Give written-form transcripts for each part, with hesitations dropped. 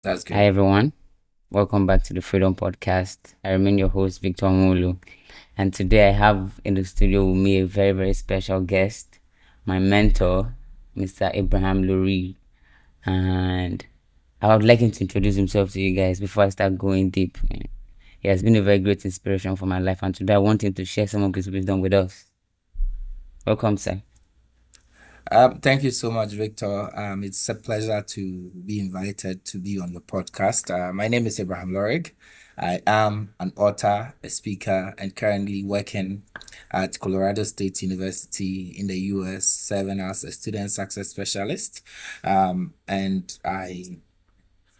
That's Hi good. everyone, welcome back to the Freedom Podcast. I remain your host Victor Mulu, and today I have in the studio with me a very special guest, my mentor, Mr. Abraham Lurie, and I would like him to introduce himself to you guys before I start going deep. He has been a very great inspiration for my life, and today I want him to share some of his wisdom with us. Welcome, sir. Thank you so much, Victor. It's a pleasure to be invited to be on your podcast. My name is Abraham Lorig. I am an author, a speaker, and currently working at Colorado State University in the US, serving as a student success specialist. And I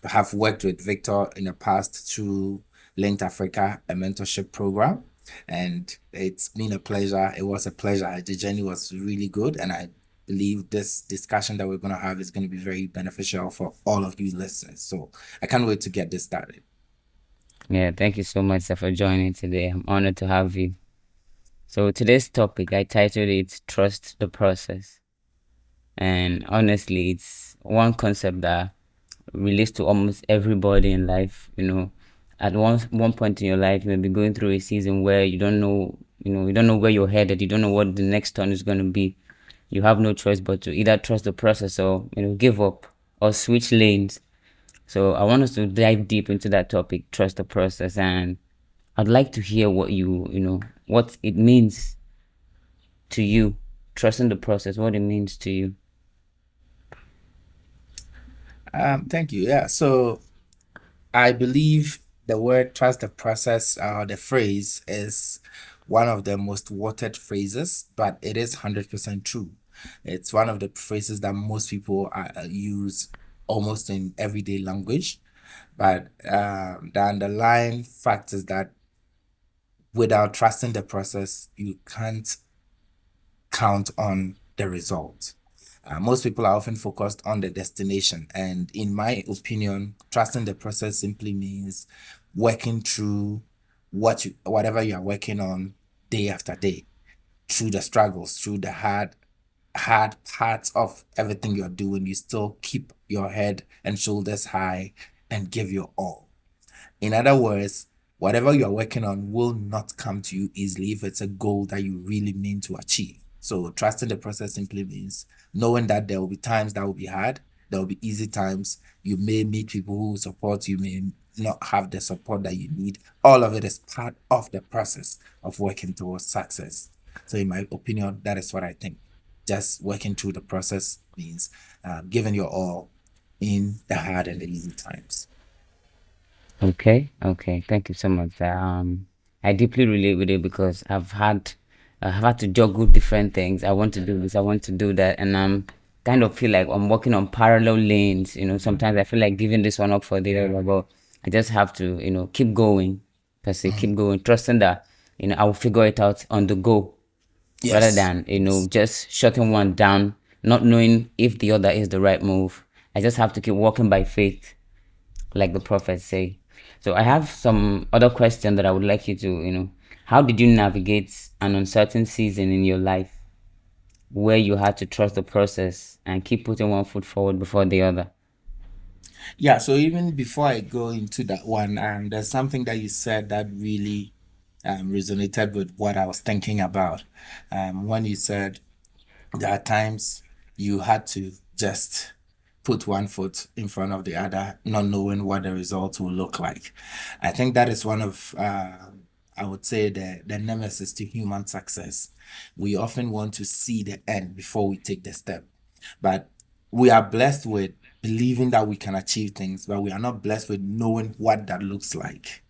have worked with Victor in the past through Linked Africa, a mentorship program. And it's been a pleasure. It was a pleasure. The journey was really good. And I believe this discussion that we're going to have is going to be very beneficial for all of you listeners. So I can't wait to get this started. Yeah, thank you so much, sir, for joining today. I'm honored to have you. So today's topic, I titled it "Trust the Process." And honestly, it's one concept that relates to almost everybody in life. At one point in your life, you may be going through a season where you don't know where you're headed. You don't know what the next turn is going to be. You have no choice but to either trust the process or give up or switch lanes. So I want us to dive deep into that topic, trust the process, and I'd like to hear what what it means to you, trusting the process, what it means to you. Thank you. Yeah. So I believe the word trust the process, the phrase is one of the most quoted phrases, but it is 100% true. It's one of the phrases that most people use almost in everyday language. But the underlying fact is that without trusting the process, you can't count on the result. Most people are often focused on the destination. And in my opinion, trusting the process simply means working through whatever you are working on day after day, through the struggles, through the hard parts of everything you're doing. You still keep your head and shoulders high and give your all. In other words, whatever you're working on will not come to you easily if it's a goal that you really mean to achieve. So trusting the process simply means knowing that there will be times that will be hard, there will be easy times. You may meet people who support you, may not have the support that you need. All of it is part of the process of working towards success. So, in my opinion, that is what I think. Just working through the process means giving your all in the hard and the easy times. Okay. Thank you so much. I deeply relate with it because I've had to juggle different things. I want to do this, I want to do that, and I'm kind of feel like I'm walking on parallel lanes. Sometimes I feel like giving this one up for the other, but I just have to, keep going, per se, Mhm. keep going, trusting that, I'll figure it out on the go rather Yes. than, just shutting one down, not knowing if the other is the right move. I just have to keep walking by faith like the prophets say. So I have some other question that I would like you to, how did you navigate an uncertain season in your life where you had to trust the process and keep putting one foot forward before the other? Yeah, so even before I go into that one, there's something that you said that really resonated with what I was thinking about. When you said there are times you had to just put one foot in front of the other, not knowing what the results will look like. I think that is one of, I would say, the nemesis to human success. We often want to see the end before we take the step. But we are blessed with believing that we can achieve things, but we are not blessed with knowing what that looks like,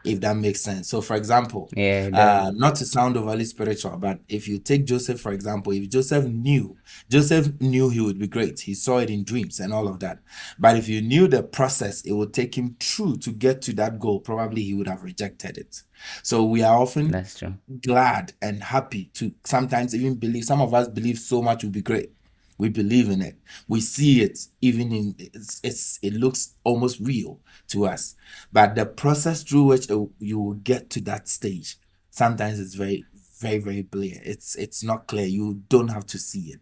if that makes sense. So, for example, Yeah, it does. not to sound overly spiritual, but if you take Joseph, for example, if Joseph knew he would be great, he saw it in dreams and all of that. But if you knew the process it would take him through to get to that goal, probably he would have rejected it. So, we are often That's true. glad and happy to sometimes even believe. Some of us believe so much will be great. We believe in it. We see it even in it looks almost real to us. But the process through which you will get to that stage, sometimes it's very clear. It's not clear. You don't have to see it.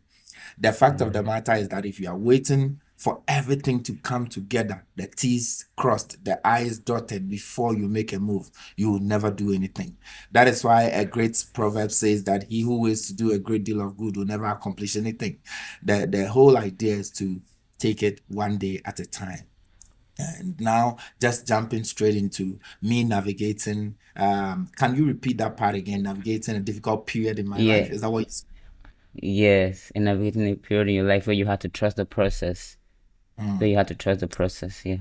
The fact of the Yeah. matter is that if you are waiting for everything to come together, the T's crossed, the I's dotted before you make a move, you will never do anything. That is why a great proverb says that he who waits to do a great deal of good will never accomplish anything. The whole idea is to take it one day at a time. And now, just jumping straight into me navigating. Can you repeat that part again? Navigating a difficult period in my life. Yeah, Is that what yes, in navigating a period in your life where you had to trust the process. Where you had to trust the process, yeah.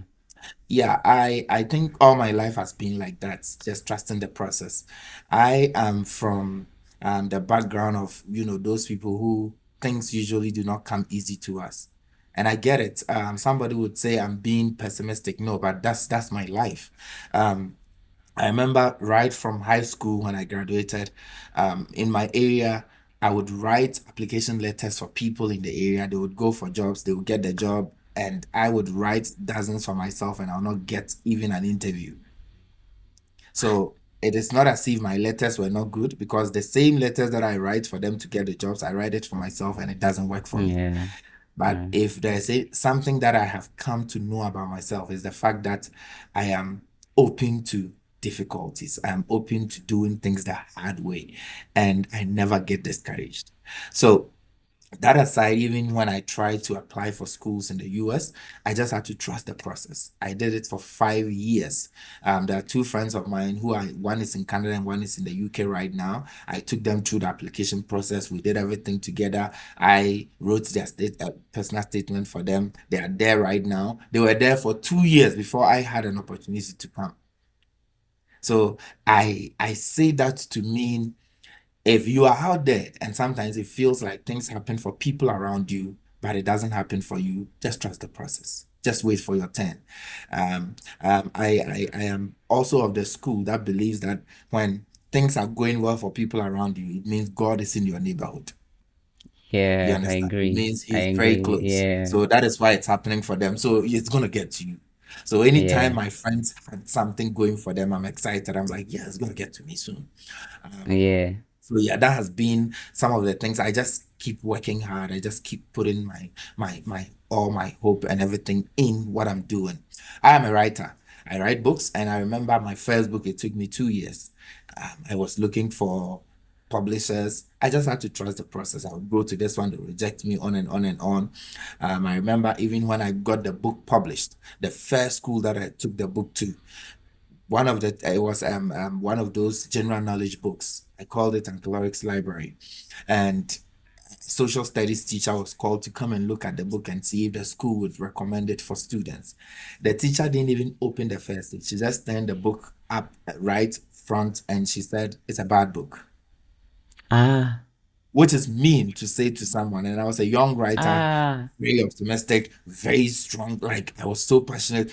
Yeah, I think all my life has been like that, just trusting the process. I am from the background of, those people who things usually do not come easy to us. And I get it. Somebody would say I'm being pessimistic. No, but that's my life. Um, I remember right from high school when I graduated, in my area, I would write application letters for people in the area. They would go for jobs, they would get the job, and I would write dozens for myself, and I'll not get even an interview. So it is not as if my letters were not good because the same letters that I write for them to get the jobs, I write it for myself, and it doesn't work for me. Yeah. But if there's something that I have come to know about myself is the fact that I am open to difficulties. I'm open to doing things the hard way, and I never get discouraged. So that aside, even when I tried to apply for schools in the US, I just had to trust the process. I did it for 5 years. There are two friends of mine one is in Canada and one is in the UK right now. I took them through the application process. We did everything together. I wrote their personal statement for them. They are there right now. They were there for 2 years before I had an opportunity to come. So I say that to mean if you are out there and sometimes it feels like things happen for people around you, but it doesn't happen for you, just trust the process. Just wait for your turn. I am also of the school that believes that when things are going well for people around you, it means God is in your neighborhood. You Yeah, I understand? It agree. means I He's very agree. close. Yeah. So that is why it's happening for them. So it's gonna get to you. So anytime Yeah. my friends had something going for them, I'm excited. I'm like, yeah, it's gonna get to me soon. Um, Yeah. so yeah, that has been some of the things. I just keep working hard. I just keep putting my all my hope and everything in what I'm doing. I am a writer. I write books, and I remember my first book. It took me 2 years. I was looking for publishers. I just had to trust the process. I would go to this one, they reject me on and on and on. I remember even when I got the book published, the first school that I took the book to, one of the it was one of those general knowledge books. I called it Ancaloric's Library, and social studies teacher was called to come and look at the book and see if the school would recommend it for students. The teacher didn't even open the first page. She just turned the book up right front and she said it's a bad book, Ah. which is mean to say to someone. And I was a young writer, Ah. very optimistic, very strong. Like I was so passionate.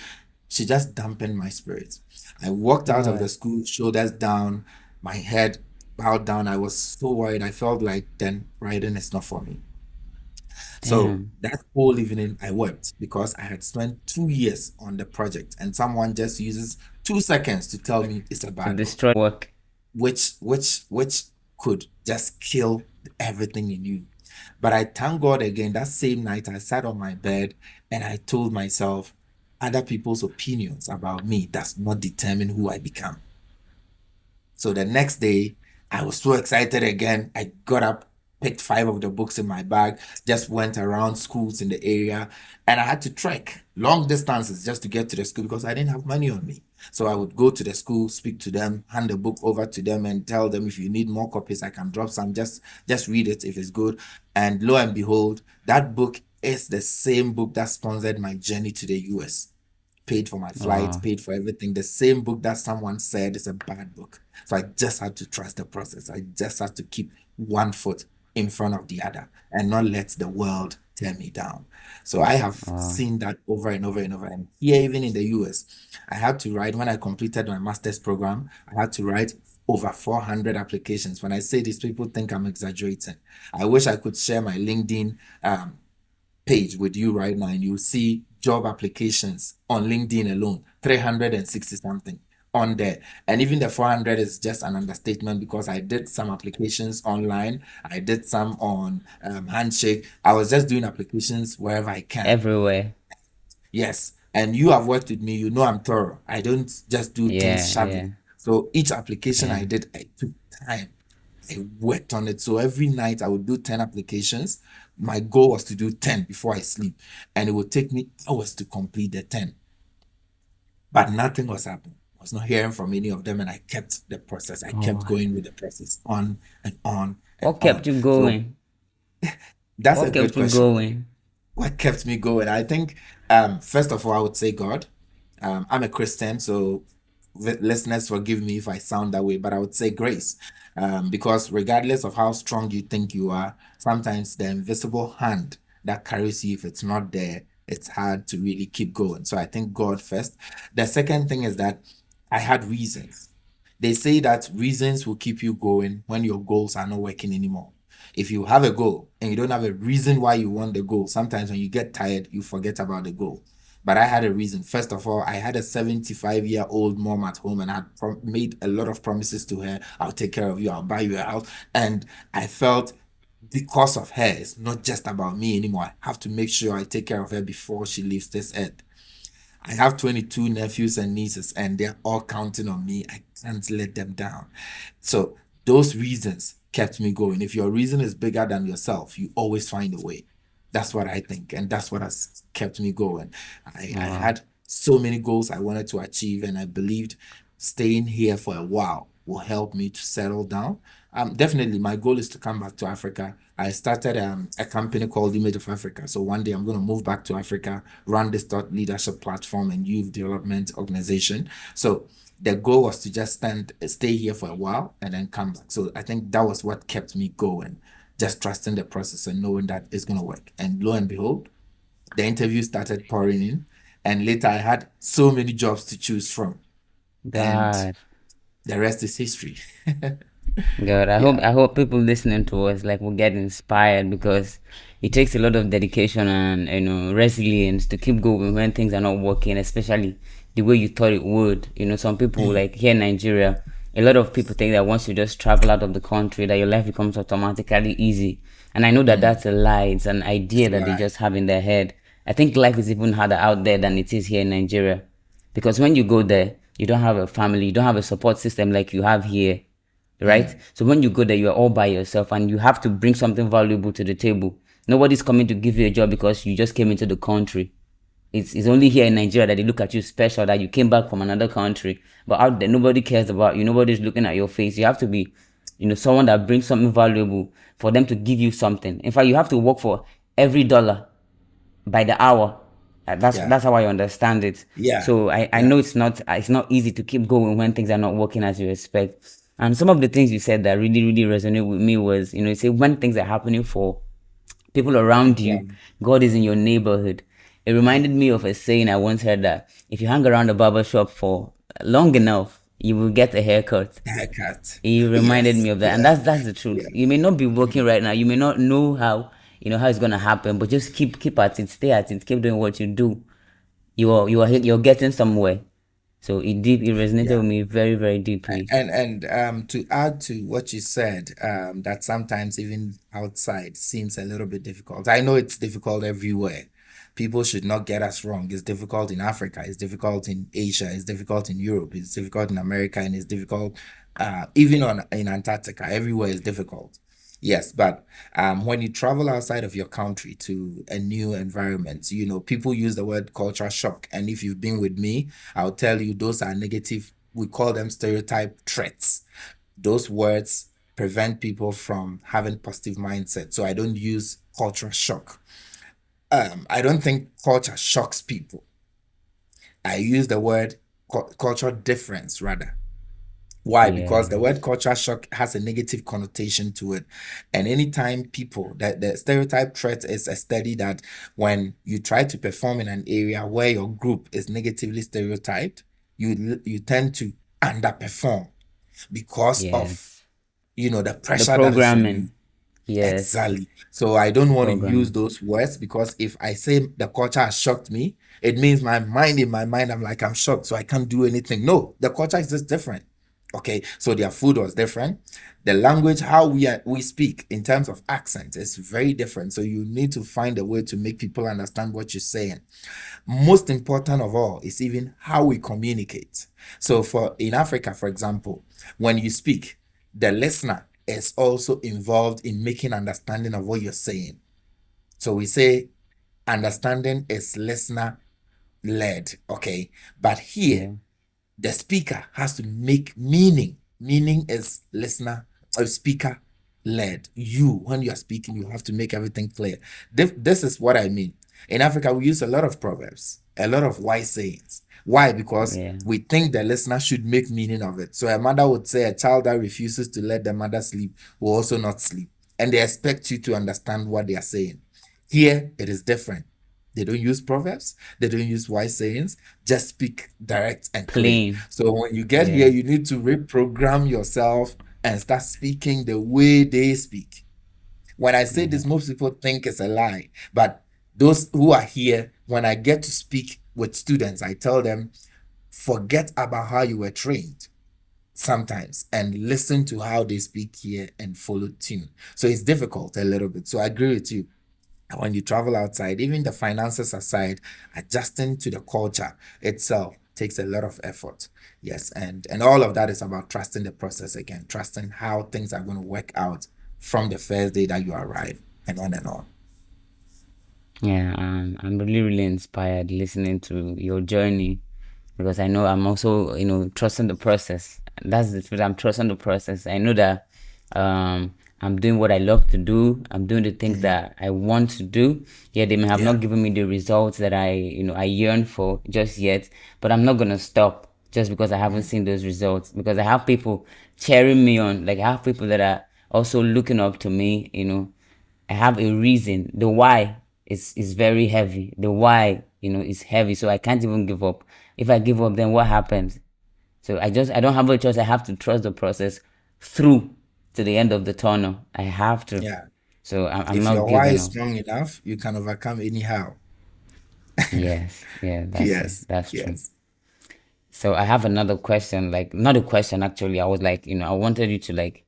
She just dampened my spirits. I walked out of the What? school, shoulders down, my head bowed down. I was so worried. I felt like then writing is not for me. So Damn. that whole evening I wept because I had spent 2 years on the project and someone just uses 2 seconds to tell me it's a To bad book, destroy work. which could just kill everything in you. But I thank God again, that same night I sat on my bed and I told myself, other people's opinions about me does not determine who I become. So the next day, I was so excited again. I got up, picked five of the books in my bag, just went around schools in the area, and I had to trek long distances just to get to the school because I didn't have money on me. So I would go to the school, speak to them, hand the book over to them, and tell them if you need more copies, I can drop some. Just read it if it's good. And lo and behold, that book is the same book that sponsored my journey to the US, paid for my flight, Wow. paid for everything. The same book that someone said is a bad book. So I just had to trust the process. I just had to keep one foot in front of the other and not let the world tear me down. So I have Wow. seen that over and over and over. And here, even in the US, I had to write, when I completed my master's program, I had to write over 400 applications. When I say this, people think I'm exaggerating. I wish I could share my LinkedIn page with you right now and you see job applications on LinkedIn alone, 360 something on there. And even the 400 is just an understatement because I did some applications online. I did some on Handshake. I was just doing applications wherever I can. Everywhere. Yes. And you have worked with me, you know I'm thorough. I don't just do things Yeah, sharply. yeah, So each application I yeah. did, I took time. I worked on it. So every night I would do 10 applications. My goal was to do 10 before I sleep. And it would take me hours to complete the 10. But nothing was happening. I was not hearing from any of them. And I kept the process. I kept Oh, going with the process on and on and what on. kept you So going? that's a What good kept you question. going? What kept me going? I think, first of all, I would say God. I'm a Christian, so listeners forgive me if I sound that way, but I would say grace. Because regardless of how strong you think you are, sometimes the invisible hand that carries you, if it's not there, it's hard to really keep going. So I think God first. The second thing is that I had reasons. They say that reasons will keep you going when your goals are not working anymore. If you have a goal and you don't have a reason why you want the goal, sometimes when you get tired, you forget about the goal. But I had a reason. First of all, I had a 75-year-old mom at home and I had made a lot of promises to her. I'll take care of you, I'll buy you a house. And I felt because of her, it's not just about me anymore. I have to make sure I take care of her before she leaves this earth. I have 22 nephews and nieces, and they're all counting on me. I can't let them down. So those reasons kept me going. If your reason is bigger than yourself, you always find a way. That's what I think, and that's what has kept me going. I Wow. had so many goals I wanted to achieve, and I believed staying here for a while will help me to settle down. Definitely, my goal is to come back to Africa. I started a company called Image of Africa. So one day I'm going to move back to Africa, run this thought leadership platform and youth development organization. So the goal was to just stay here for a while and then come back. So I think that was what kept me going, just trusting the process and knowing that it's going to work. And lo and behold, the interview started pouring in. And later I had so many jobs to choose from. And God. the rest is history. God, Yeah. I hope people listening to us like will get inspired because it takes a lot of dedication and resilience to keep going when things are not working, especially the way you thought it would. Some people Mm, like here in Nigeria, a lot of people think that once you just travel out of the country, that your life becomes automatically easy. And I know that mm. that's a lie. It's an It's idea a that they lie. just have in their head. I think life is even harder out there than it is here in Nigeria. Because when you go there, you don't have a family, you don't have a support system like you have here, right? Mm, So when you go there, you are all by yourself and you have to bring something valuable to the table. Nobody's coming to give you a job because you just came into the country. It's only here in Nigeria that they look at you special, that you came back from another country. But out there, nobody cares about you. Nobody's looking at your face. You have to be, someone that brings something valuable for them to give you something. In fact, you have to work for every dollar by the hour. yeah. That's how I understand it. Yeah. So I Yeah. know it's not easy to keep going when things are not working as you expect. And some of the things you said that really, really resonate with me was, you say when things are happening for people around Yeah. you, God is in your neighborhood. It Mm. reminded me of a saying I once heard that if you hang around a barber shop for long enough, you will get a haircut. Haircut. He reminded me Yes. of that, and Yeah. that's the truth. Yeah. You may not be working Mm. right now. You may not know how how it's gonna happen, but just keep at it, stay at it, keep doing what you do. You're getting somewhere. So it resonated Yeah. with me very, very deeply. And to add to what you said, that sometimes even outside seems a little bit difficult. I know it's difficult everywhere. People should not get us wrong. It's difficult in Africa, it's difficult in Asia, it's difficult in Europe, it's difficult in America, and it's difficult even on in Antarctica. Everywhere is difficult. Yes, but when you travel outside of your country to a new environment, people use the word culture shock. And if you've been with me, I'll tell you those are negative. We call them stereotype threats. Those words prevent people from having positive mindset. So I don't use culture shock. I don't think culture shocks people. I use the word culture difference rather. Why? Because the word Yes. culture shock has a negative connotation to it. And anytime people, that the stereotype threat is a study that when you try to perform in an area where your group is negatively stereotyped, you tend to underperform because of Yes. the The pressure that is on you. programming. Yes. Exactly. So I don't want to use Programming. those words because if I say the culture has shocked me, it means in my mind, I'm like, I'm shocked, so I can't do anything. No, the culture is just different. Okay, so their food was different. The language, how we speak in terms of accent, is very different. So you need to find a way to make people understand what you're saying. Most important of all is even how we communicate. So for in Africa, for example, when you speak, the listener is also involved in making understanding of what you're saying. So we say understanding is listener led, okay? But here, Yeah. the speaker has to make meaning. Meaning is listener or speaker led. You, when you are speaking, you have to make everything clear. This is what I mean. In Africa, we use a lot of proverbs, a lot of wise sayings. Why? Because Yeah. we think the listener should make meaning of it. So a mother would say a child that refuses to let the mother sleep will also not sleep. And they expect you to understand what they are saying. Here, it is different. They don't use proverbs, they don't use wise sayings, just speak direct and clear. Plain. So when you get here, Yeah. you need to reprogram yourself and start speaking the way they speak. When I say Yeah. this, most people think it's a lie, but those who are here, when I get to speak with students, I tell them, forget about how you were trained sometimes and listen to how they speak here and follow tune. So it's difficult a little bit. So I agree with you. When you travel outside, even the finances aside, adjusting to the culture itself takes a lot of effort. Yes, and all of that is about trusting the process again, trusting how things are going to work out from the first day that you arrive and on and on. Yeah, I'm really, really inspired listening to your journey because I know I'm also, trusting the process. That's the truth. I'm trusting the process. I know that I'm doing what I love to do. I'm doing the things Mhm. that I want to do. Yeah, they may have Yeah, not given me the results that I yearn for just yet, but I'm not gonna stop just because I haven't mm, seen those results. Because I have people cheering me on. Like I have people that are also looking up to me. I have a reason. The why is very heavy. The why, is heavy. So I can't even give up. If I give up, then what happens? So I don't have a choice. I have to trust the process through to the end of the tunnel. I have to. yeah. So I'm If not your why giving is up. strong enough, you can overcome anyhow. Yes, yeah, that's it. Yes, That's true. yes. So I have another question, like not a question actually. I was like, I wanted you to like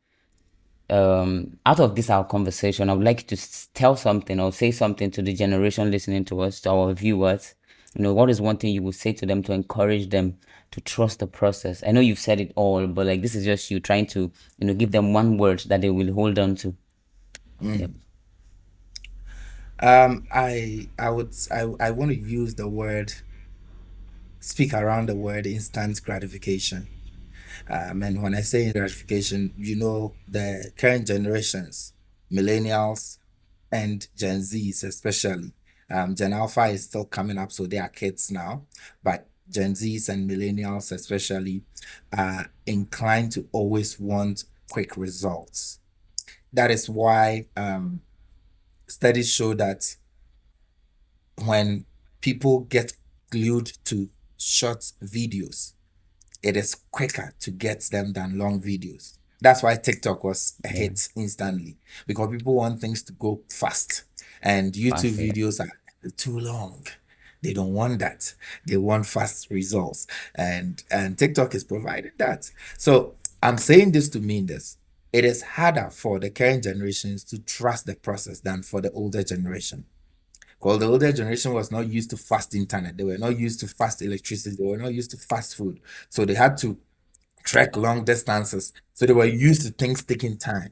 out of this our conversation, I would like to tell something or say something to the generation listening to us, to our viewers. What is one thing you would say to them to encourage them to trust the process? I know you've said it all, but like this is just you trying to, give them one word that they will hold on to. Yep. Mm. I want to use the word, speak around the word instant gratification. And when I say gratification, the current generations, millennials and Gen Zs especially. Gen Alpha is still coming up, so they are kids now, but Gen Zs and millennials especially are inclined to always want quick results. That is why studies show that when people get glued to short videos, it is quicker to get them than long videos. That's why TikTok was a Yeah. hit instantly because people want things to go fast, and YouTube Fast. Yeah. videos are too long. They don't want that. They want fast results, and TikTok is providing that. So I'm saying this to mean this. It is harder for the current generations to trust the process than for the older generation. Because the older generation was not used to fast internet. They were not used to fast electricity. They were not used to fast food. So they had to trek long distances. So they were used to things taking time.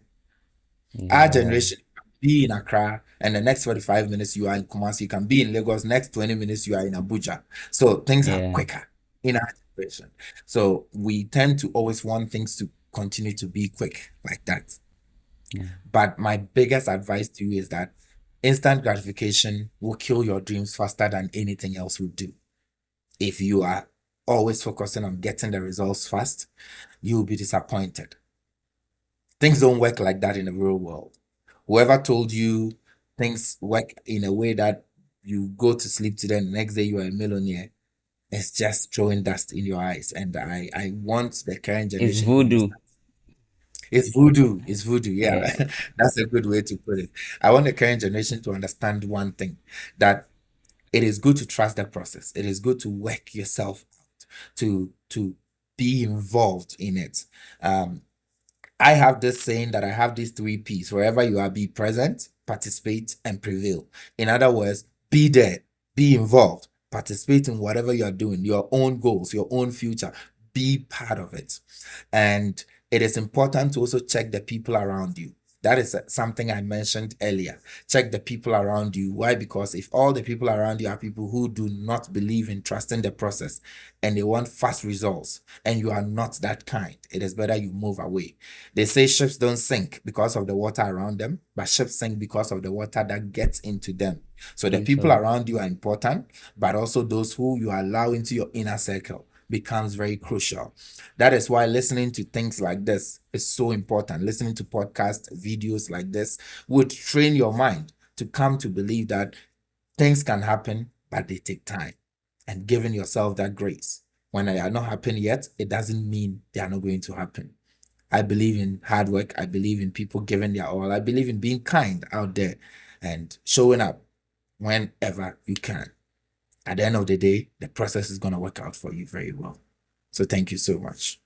Our Yeah. generation can be in Accra and the next 45 minutes you are in Kumasi. You can be in Lagos, next 20 minutes you are in Abuja. So things are Yeah. quicker in our generation. So we tend to always want things to continue to be quick like that. Yeah. But my biggest advice to you is that instant gratification will kill your dreams faster than anything else will do. If you are always focusing on getting the results fast, you will be disappointed. Things don't work like that in the real world. Whoever told you things work in a way that you go to sleep today and the next day you are a millionaire, it's just throwing dust in your eyes. And I want the current It's generation to voodoo. understand. It's voodoo. It's voodoo. Yeah, Yeah. that's a good way to put it. I want the current generation to understand one thing, that it is good to trust the process. It is good to work yourself out, to be involved in it. I have this saying that I have these three P's. Wherever you are, be present, participate, and prevail. In other words, be there, be involved, participate in whatever you are doing, your own goals, your own future. Be part of it. And it is important to also check the people around you. That is something I mentioned earlier. Check the people around you. Why? Because if all the people around you are people who do not believe in trusting the process and they want fast results, and you are not that kind, it is better you move away. They say ships don't sink because of the water around them, but ships sink because of the water that gets into them. So the people So around you are important, but also those who you allow into your inner circle becomes very crucial. That is why listening to things like this is so important. Listening to podcast videos like this would train your mind to come to believe that things can happen, but they take time. And giving yourself that grace. When they are not happening yet, it doesn't mean they are not going to happen. I believe in hard work. I believe in people giving their all. I believe in being kind out there and showing up whenever you can. At the end of the day, the process is going to work out for you very well. So thank you so much.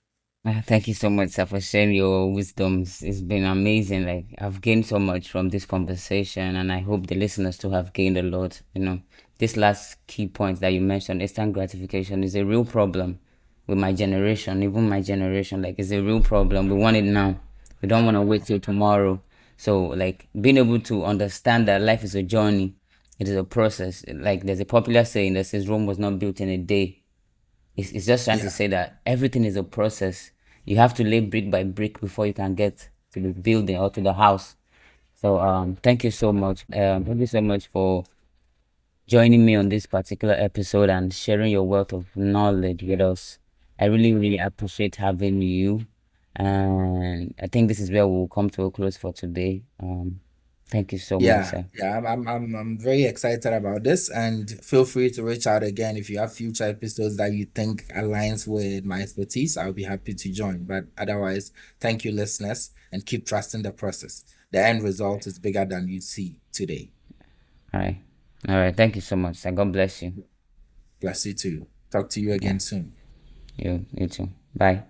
thank you so much, sir, for sharing your wisdoms. It's been amazing. Like I've gained so much from this conversation, and I hope the listeners too have gained a lot. This last key point that you mentioned, instant gratification, is a real problem with my generation, even my generation. Like it's a real problem. We want it now. We don't want to wait till tomorrow. So like being able to understand that life is a journey, it is a process. Like there's a popular saying that says Rome was not built in a day. It's just trying to Yeah. say that everything is a process. You have to lay brick by brick before you can get to the building or to the house. So thank you so much. Thank you so much for joining me on this particular episode and sharing your wealth of knowledge with us. I really, really appreciate having you. And I think this is where we'll come to a close for today. Thank you so much, Yeah, sir. yeah, I'm very excited about this, and feel free to reach out again if you have future episodes that you think aligns with my expertise. I'll be happy to join. But otherwise, thank you, listeners, and keep trusting the process. The end result is bigger than you see today. All right. All right. Thank you so much, sir. God bless you. Bless you too. Talk to you Yeah. again soon. You too. Bye.